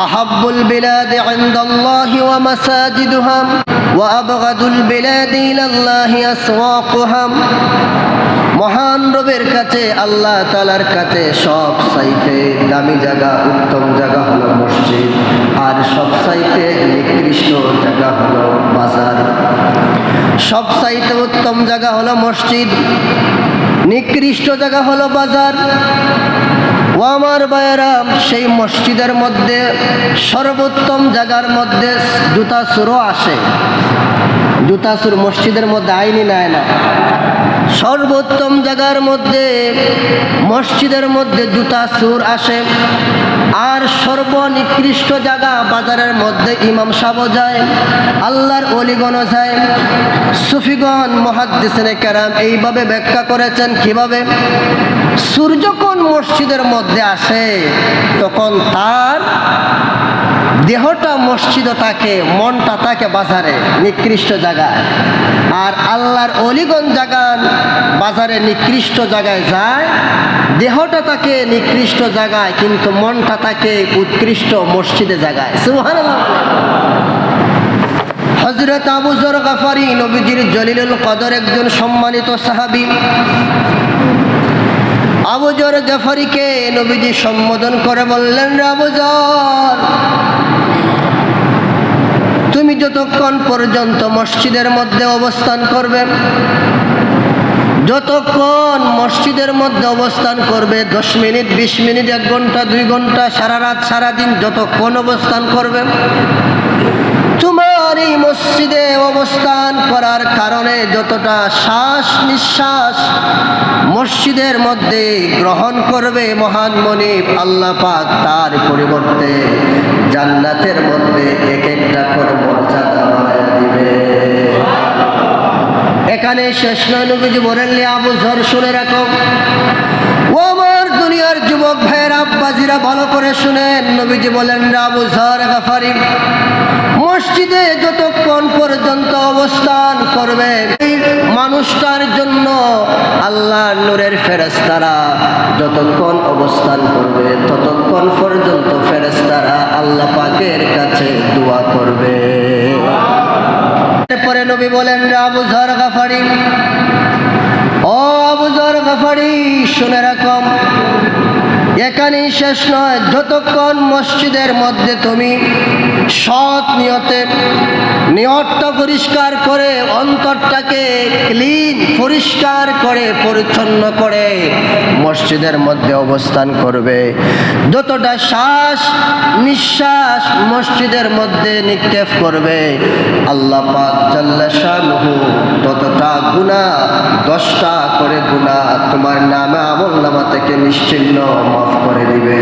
আহাব্বুল বিলাদি ইনদাল্লাহি ওয়া মাসাজিদুহা ওয়া আবগাদুল বিলাদি ইলাল্লাহি আসওয়াকুহা। মহান রবের কাছে, আল্লাহ তাআলার কাছে সব চাইতে দামি জায়গা, উত্তম জায়গা হলো মসজিদ, আর সব চাইতে নিকৃষ্ট জায়গা হলো বাজার। সব চাইতে উত্তম জায়গা হলো মসজিদ, নিকৃষ্ট জায়গা হলো বাজার। ও আমার ভাইয়েরা, সেই মসজিদের মধ্যে সর্বোত্তম জায়গার মধ্যে জুতা চোরও আসে। জুতা চোর মসজিদের মধ্যে আইনি নেয় না। সর্বোত্তম জায়গার মধ্যে মসজিদের মধ্যে জুতা চোর আসে। আর সর্বনিকৃষ্ট জায়গা বাজারের মধ্যে ইমাম সাহেব যায়, আল্লাহর ওলিগণও যায়। সুফিগণ মুহাদ্দিসিনে কেরাম এইভাবে ব্যাখ্যা করেছেন। কিভাবে? চোর যখন মসজিদের মধ্যে আসে তখন তার দেহটা মসজিদে থাকে, মনটা থাকে বাজারে, নিকৃষ্ট জায়গায়। আর আল্লাহর অলিগণ জাগান বাজারে নিকৃষ্ট জায়গায় যায়, দেহটা থাকে নিকৃষ্ট জায়গায় কিন্তু মনটা থাকে উৎকৃষ্ট মসজিদে জায়গায়। সুবহানাল্লাহ। হযরত আবু যর গফারি নবীজির জলিলুল কদর একজন সম্মানিত সাহাবী। আবু যর গফারিকে নবীজি সম্বোধন করে বললেন, রে আবু যর, তুমি যতক্ষণ পর্যন্ত মসজিদের মধ্যে অবস্থান করবে, যতক্ষণ মসজিদের মধ্যে অবস্থান করবে, 10 মিনিট 20 মিনিট 1 ঘন্টা 2 ঘন্টা সারা রাত সারাদিন যতক্ষণ অবস্থান করবে, তোমার এই মসজিদে অবস্থান করার কারণে যতটা শ্বাস নিঃশ্বাস মসজিদের মধ্যে গ্রহণ করবে, মহান মনিব আল্লাহ পাক তার পরিবর্তে জান্নাতের মধ্যে এক একটা করে মর্যাদা বাড়ায় দিবে। এখানে শেষ নয়, নবীজি বলেন, আবু যর শুনে রাখো। ও আমার দুনিয়ার যুবক ভাইয়েরা, আব্বাজিরা ভালো করে শুনেন। নবীজি বলেন, আবু যর গফারি, মসজিদে যতক্ষণ পর্যন্ত অবস্থান করবে এই মানুষটার জন্য আল্লাহর নূরের ফেরেশতারা যতক্ষণ অবস্থান করবে ততক্ষণ পর্যন্ত ফেরেশতারা আল্লাহ পাকের কাছে দোয়া করবে। এরপরে নবী বলেন, আবু যর গফারি, ও আবু যর গফারি শুনে রাখো, এখানেই শেষ নয়, যতক্ষণ মসজিদের মধ্যে তুমি সৎ নিয়তে নিয়তটা পরিষ্কার করে, অন্তরটাকে ক্লিন পরিষ্কার করে পরিচ্ছন্ন করে মসজিদের মধ্যে অবস্থান করবে, যতটা শ্বাস নিঃশ্বাস মসজিদের মধ্যে নিক্ষেপ করবে, আল্লাহ পাক জাল্লা শানুহু ততটা গুনাহ 10টা করে গুনাহ তোমার নামে আমলনামা থেকে নিশ্চিহ্ন মাফ করে দিবে।